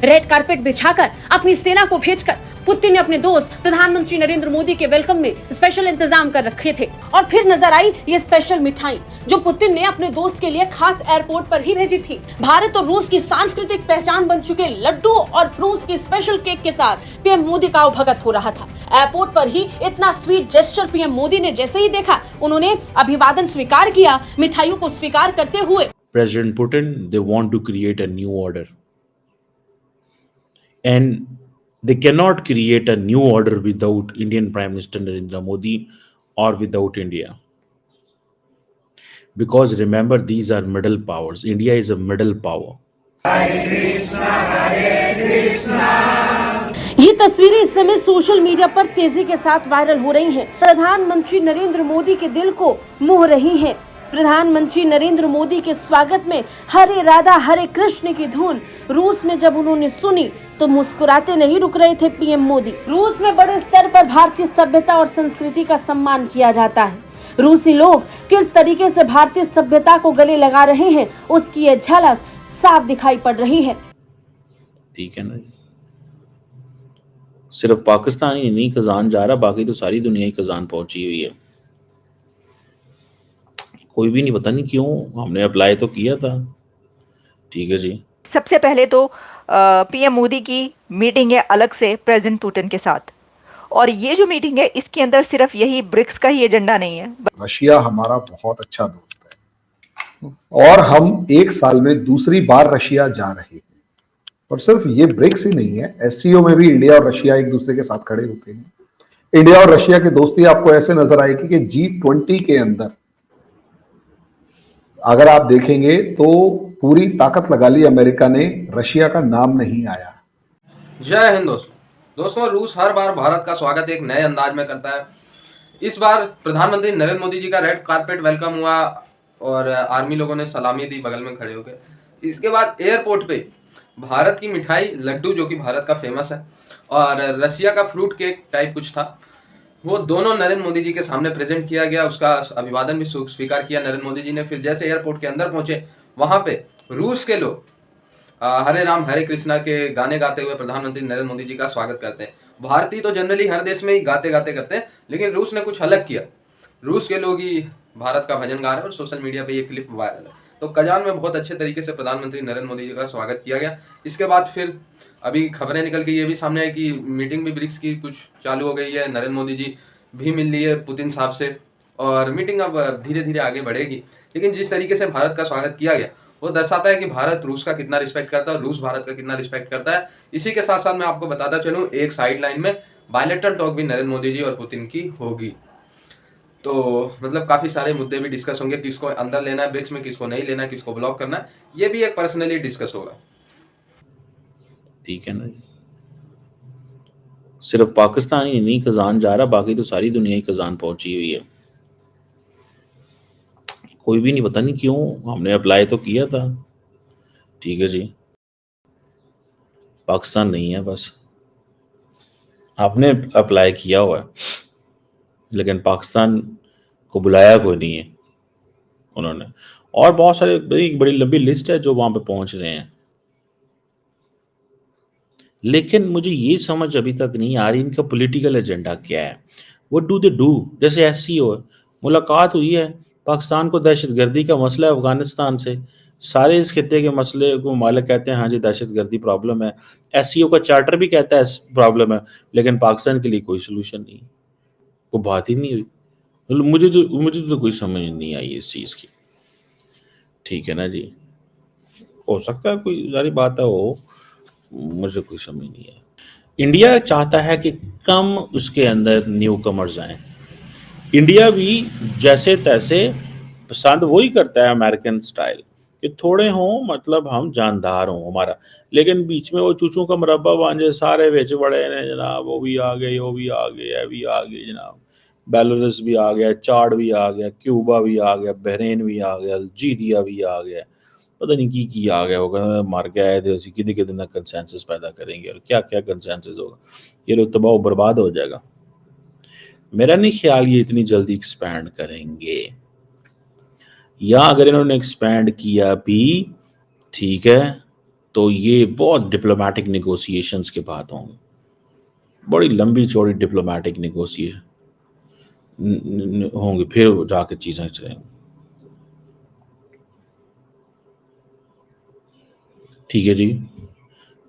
Red carpet बिछाकर अपनी सेना को भेजकर पुतिन ने अपने दोस्त प्रधानमंत्री नरेंद्र मोदी के वेलकम में स्पेशल इंतजाम कर रखे थे। और फिर नजर आई ये स्पेशल मिठाई जो पुतिन ने अपने दोस्त के लिए खास एयरपोर्ट पर ही भेजी थी। भारत और रूस की सांस्कृतिक पहचान बन चुके लड्डू और रूस के स्पेशल केक के साथ पीएम मोदी का आवभगत हो रहा था। एयरपोर्ट पर ही इतना स्वीट जेस्चर पीएम मोदी ने जैसे ही देखा, उन्होंने अभिवादन स्वीकार किया। मिठाइयों को स्वीकार करते हुए President Putin, they want to create a new order. And they cannot create a new order without Indian Prime Minister Narendra Modi or without India. Because remember, these are middle powers. India is a middle power. ये तस्वीरें इस समय social media पर तेजी के साथ viral हो रही हैं। प्रधानमंत्री नरेंद्र मोदी के दिल को मोह रही हैं। प्रधानमंत्री नरेंद्र मोदी के स्वागत में हरे राधा हरे कृष्ण की धुन रूस में जब उन्होंने सुनी तो मुस्कुराते नहीं रुक रहे थे पीएम मोदी। रूस में बड़े स्तर पर भारतीय सभ्यता और संस्कृति का सम्मान किया जाता है। रूसी लोग किस तरीके से भारतीय सभ्यता को गले लगा रहे हैं, उसकी ये झलक साफ दिखाई पड़ रही है। ठीक है ना, सिर्फ पाकिस्तान ही नहीं खजान जा रहा, बाकी तो सारी दुनिया ही खजान पहुंची हुई है। कोई भी नहीं, पता नहीं क्यों, हमने अप्लाई तो किया था। ठीक है जी। सबसे पहले तो पीएम मोदी की मीटिंग है अलग से प्रेसिडेंट पुतिन के साथ, और ये जो मीटिंग है इसके अंदर सिर्फ यही ब्रिक्स का ही एजेंडा नहीं है। रशिया हमारा बहुत अच्छा दोस्त है और हम एक साल में दूसरी बार रशिया जा रहे हैं। और सिर्फ ये ब्रिक्स ही नहीं है, एससीओ में भी इंडिया और रशिया एक दूसरे के साथ खड़े होते हैं। इंडिया और रशिया की दोस्ती आपको ऐसे नजर आएगी कि G20 के अंदर अगर आप देखेंगे तो पूरी ताकत लगा ली अमेरिका ने, रशिया का नाम नहीं आया। जय हिंद दोस्तों, रूस हर बार भारत का स्वागत एक नए अंदाज में करता है। इस बार प्रधानमंत्री नरेंद्र मोदी जी का रेड कारपेट वेलकम हुआ और आर्मी लोगों ने सलामी दी बगल में खड़े होकर। इसके बाद एयरपोर्ट पे भारत की मिठाई लड्डू, जो कि भारत का फेमस है, और रशिया का फ्रूट केक टाइप कुछ था, वो दोनों नरेंद्र मोदी जी के सामने प्रेजेंट किया गया। उसका अभिवादन भी स्वीकार किया नरेंद्र मोदी जी ने। फिर जैसे एयरपोर्ट के अंदर पहुंचे, वहां पे रूस के लोग हरे राम हरे कृष्णा के गाने गाते हुए प्रधानमंत्री नरेंद्र मोदी जी का स्वागत करते हैं। भारतीय तो जनरली हर देश में ही गाते गाते करते हैं, लेकिन रूस ने कुछ अलग किया। रूस के लोग ही भारत का भजन गा रहे हैं और सोशल मीडिया पे ये क्लिप वायरल है। तो कजान में बहुत अच्छे तरीके से प्रधानमंत्री नरेंद्र मोदी जी का स्वागत किया गया। इसके बाद फिर अभी खबरें निकल के ये भी सामने है कि मीटिंग भी ब्रिक्स की कुछ चालू हो गई है। नरेंद्र मोदी जी भी मिल ली है पुतिन साहब से और मीटिंग अब धीरे धीरे आगे बढ़ेगी। लेकिन जिस तरीके से भारत का स्वागत किया गया वो दर्शाता है कि भारत रूस का कितना रिस्पेक्ट करता है और रूस भारत का कितना रिस्पेक्ट करता है। इसी के साथ साथ मैं आपको बताता चलूँ, एक साइड लाइन में बायलैटरल टॉक भी नरेंद्र मोदी जी और पुतिन की होगी। तो मतलब काफ़ी सारे मुद्दे भी डिस्कस होंगे, किसको अंदर लेना है ब्रिक्स में, किसको नहीं लेना है, किसको ब्लॉक करना है, ये भी एक पर्सनली डिस्कस होगा। ठीक है ना, सिर्फ पाकिस्तान ही नहीं खजान जा रहा, बाकी तो सारी दुनिया ही खजान पहुंची हुई है। कोई भी नहीं, पता नहीं क्यों, हमने अप्लाई तो किया था। ठीक है जी। पाकिस्तान नहीं है, बस आपने अप्लाई किया हुआ है, लेकिन पाकिस्तान को बुलाया कोई नहीं है उन्होंने। और बहुत सारे बड़ी लंबी लिस्ट है जो वहां पे पहुंच रहे हैं, लेकिन मुझे ये समझ अभी तक नहीं आ रही इनका पॉलिटिकल एजेंडा क्या है। What do they do? जैसे एससीओ है, मुलाकात हुई है, पाकिस्तान को दहशतगर्दी का मसला है अफगानिस्तान से, सारे इस खित्ते के मसले को मालिक कहते हैं हाँ जी दहशतगर्दी प्रॉब्लम है, एससीओ का चार्टर भी कहता है प्रॉब्लम है, लेकिन पाकिस्तान के लिए कोई सोल्यूशन नहीं, वो बात ही नहीं हुई। मुझे तो कोई समझ नहीं आई इस चीज़ की। ठीक है ना जी, हो सकता है कोई सारी बात है हो, मुझे कोई समझ नहीं है। इंडिया चाहता है कि कम उसके अंदर न्यू कमर्स आए। इंडिया भी जैसे तैसे पसंद वही करता है अमेरिकन स्टाइल कि थोड़े हों, मतलब हम जानदार हों हमारा, लेकिन बीच में वो चूचू का मुरब्बा बांझे सारे बेच बड़े ने जनाब, वो भी आ गए, वो भी आ गए, ये भी आ गए जनाब, बेलारूस भी आ गया, चाड भी आ गया, क्यूबा भी आ गया, बहरीन भी आ गया, अल्जीरिया भी आ गया, पता नहीं की आ गया होगा, मार के आए थे उसी कितने कितने कंसेंसस पैदा करेंगे और क्या क्या कंसेंसस होगा, ये लोग तबाह बर्बाद हो जाएगा। मेरा नहीं ख्याल ये इतनी जल्दी एक्सपैंड करेंगे, या अगर इन्होंने एक्सपैंड किया भी ठीक है तो ये बहुत डिप्लोमेटिक नेगोशिएशंस के बाद होंगे, बड़ी लंबी चौड़ी डिप्लोमेटिक नेगोशिएशन होंगे, फिर जाके चीजें चलेंगी। ठीक है जी।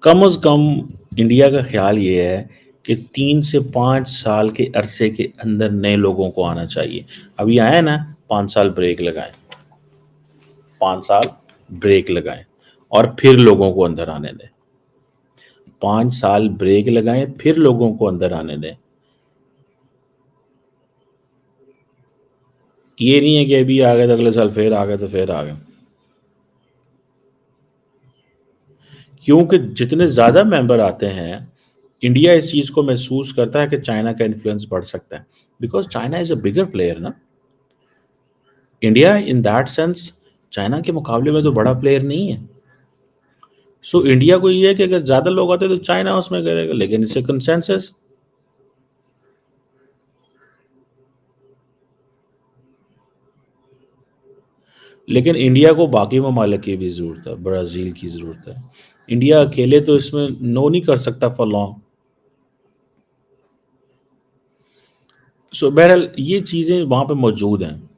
कम से कम इंडिया का ख्याल ये है कि 3 से 5 साल के अरसे के अंदर नए लोगों को आना चाहिए। अभी आए ना, 5 साल ब्रेक लगाएं, 5 साल ब्रेक लगाएं और फिर लोगों को अंदर आने दें। 5 साल ब्रेक लगाएं, फिर लोगों को अंदर आने दें। ये नहीं है कि अभी आ गए तो अगले साल फिर आ गए तो फिर आ गए, क्योंकि जितने ज्यादा मेंबर आते हैं, इंडिया इस चीज को महसूस करता है कि चाइना का इन्फ्लुएंस बढ़ सकता है, because China is a bigger player ना। India in that sense China के मुकाबले में तो बड़ा प्लेयर नहीं है। सो इंडिया को ये है कि अगर ज्यादा लोग आते तो चाइना उसमें करेगा, लेकिन इससे कंसेंसस। लेकिन इंडिया को बाकी ममालिक की भी जरूरत है, ब्राजील की जरूरत है। इंडिया अकेले तो इसमें नो नहीं कर सकता फॉर लॉन्ग। सो बहरहाल ये चीजें वहां पे मौजूद हैं।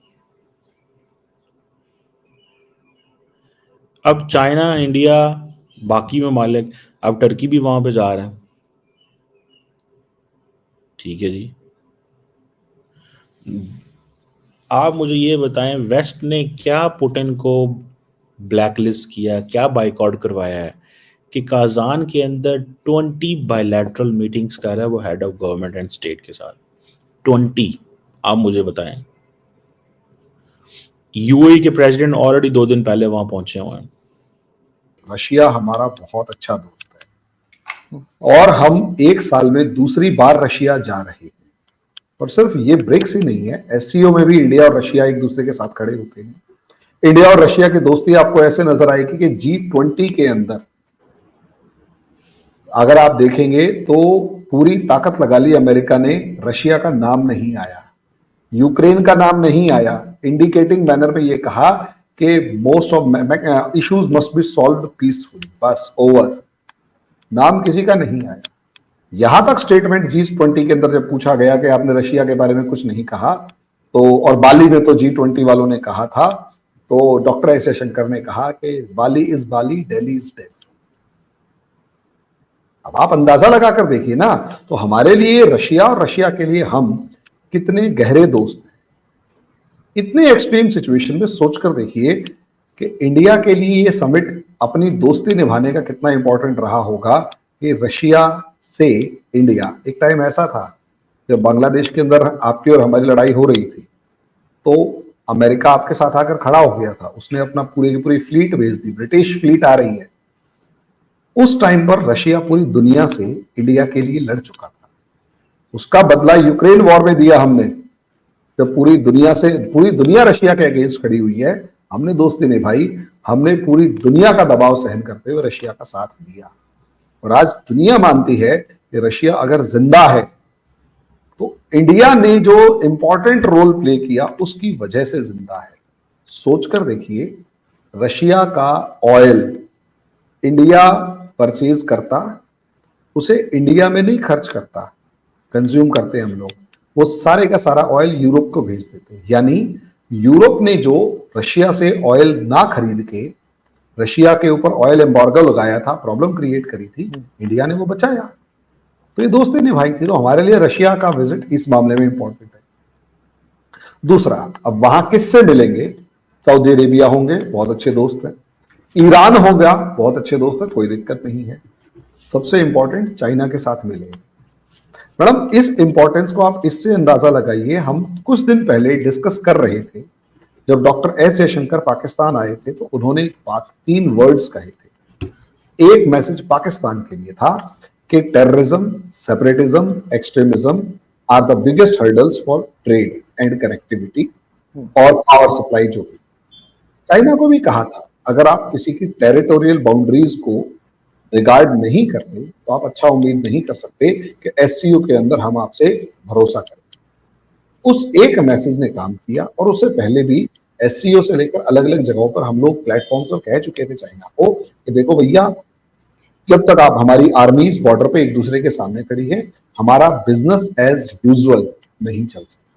अब चाइना, इंडिया, बाकी ममालिक, अब टर्की भी वहां पे जा रहे हैं। ठीक है जी। आप मुझे ये बताएं, वेस्ट ने क्या पुतिन को ब्लैकलिस्ट किया, क्या बाइकआउट करवाया है कि काजान के अंदर 20 बायलैटरल मीटिंग्स कर रहा है वो head of government and state के साथ। 20, आप मुझे बताएं। यूएई के प्रेसिडेंट ऑलरेडी 2 दिन पहले वहां पहुंचे हुए हैं। रशिया हमारा बहुत अच्छा दोस्त है और हम एक साल में दूसरी बार रशिया जा रहे हैं। और सिर्फ ये ब्रिक्स ही नहीं है, एससीओ में भी इंडिया और रशिया एक दूसरे के साथ खड़े होते हैं। इंडिया और रशिया की दोस्ती आपको ऐसे नजर आएगी कि G20 के अंदर अगर आप देखेंगे तो पूरी ताकत लगा ली अमेरिका ने, रशिया का नाम नहीं आया, यूक्रेन का नाम नहीं आया, इंडिकेटिंग मैनर में ये कहा कि most of issues must be solved peacefully, बस ओवर। नाम किसी का नहीं आया। यहां तक स्टेटमेंट G20 के अंदर जब पूछा गया कि आपने रशिया के बारे में कुछ नहीं कहा, तो और बाली में तो G20 वालों ने कहा था, तो डॉक्टर एस जयशंकर ने कहा कि Bali is Bali, Delhi is Delhi. अब आप अंदाजा लगाकर देखिए ना, तो हमारे लिए रशिया और रशिया के लिए हम कितने गहरे दोस्त हैं। इतने एक्सट्रीम सिचुएशन में सोचकर देखिए कि इंडिया के लिए ये समिट अपनी दोस्ती निभाने का कितना इंपॉर्टेंट रहा होगा कि रशिया से इंडिया। एक टाइम ऐसा था जब बांग्लादेश के अंदर आपकी और हमारी लड़ाई हो रही थी, तो अमेरिका आपके साथ आकर खड़ा हो गया था, उसने अपना पूरी की पूरी फ्लीट भेज दी, ब्रिटिश फ्लीट आ रही है। उस टाइम पर रशिया पूरी दुनिया से इंडिया के लिए लड़ चुका था। उसका बदला यूक्रेन वॉर में दिया हमने, जब पूरी दुनिया रशिया के अगेंस्ट खड़ी हुई है, हमने दोस्ती निभाई, हमने पूरी दुनिया का दबाव सहन करते हुए रशिया का साथ दिया। और आज दुनिया मानती है कि रशिया अगर जिंदा है तो इंडिया ने जो इंपॉर्टेंट रोल प्ले किया उसकी वजह से जिंदा है। सोचकर देखिए, रशिया का ऑयल इंडिया परचेज करता, उसे इंडिया में नहीं खर्च करता, कंज्यूम करते हम लोग, वो सारे का सारा ऑयल यूरोप को भेज देते। यानी यूरोप ने जो रशिया से ऑयल ना खरीद के रशिया के ऊपर ऑयल एम्बार्गो लगाया था, प्रॉब्लम क्रिएट करी थी, इंडिया ने वो बचाया। तो ये दोस्ती निभाई थी। तो हमारे लिए रशिया का विजिट इस मामले में इंपॉर्टेंट है। दूसरा, अब वहां किससे मिलेंगे? सऊदी अरेबिया होंगे, बहुत अच्छे दोस्त हैं। ईरान होगा, बहुत अच्छे दोस्त है, कोई दिक्कत नहीं है। सबसे इंपॉर्टेंट चाइना के साथ मिलेंगे। मैडम, इस इंपॉर्टेंस को आप इससे अंदाजा लगाइए, हम कुछ दिन पहले डिस्कस कर रहे थे, जब डॉक्टर एस जयशंकर पाकिस्तान आए थे तो उन्होंने 3 वर्ड्स कहे थे। एक मैसेज पाकिस्तान के लिए था कि terrorism, separatism, extremism are the biggest hurdles for trade and connectivity और पावर सप्लाई। जो भी चाइना को भी कहा था, अगर आप किसी की टेरिटोरियल बाउंड्रीज को रिगार्ड नहीं करते तो आप अच्छा उम्मीद नहीं कर सकते कि एससीओ के अंदर हम आपसे भरोसा करें। उस एक मैसेज ने काम किया। और उससे पहले भी एससीओ से लेकर अलग अलग जगहों पर हम लोग प्लेटफॉर्म पर कह चुके थे चाइना को कि देखो भैया, जब तक आप हमारी आर्मीज बॉर्डर पे एक दूसरे के सामने खड़ी है, हमारा बिजनेस एज यूजुअल नहीं चल सकता।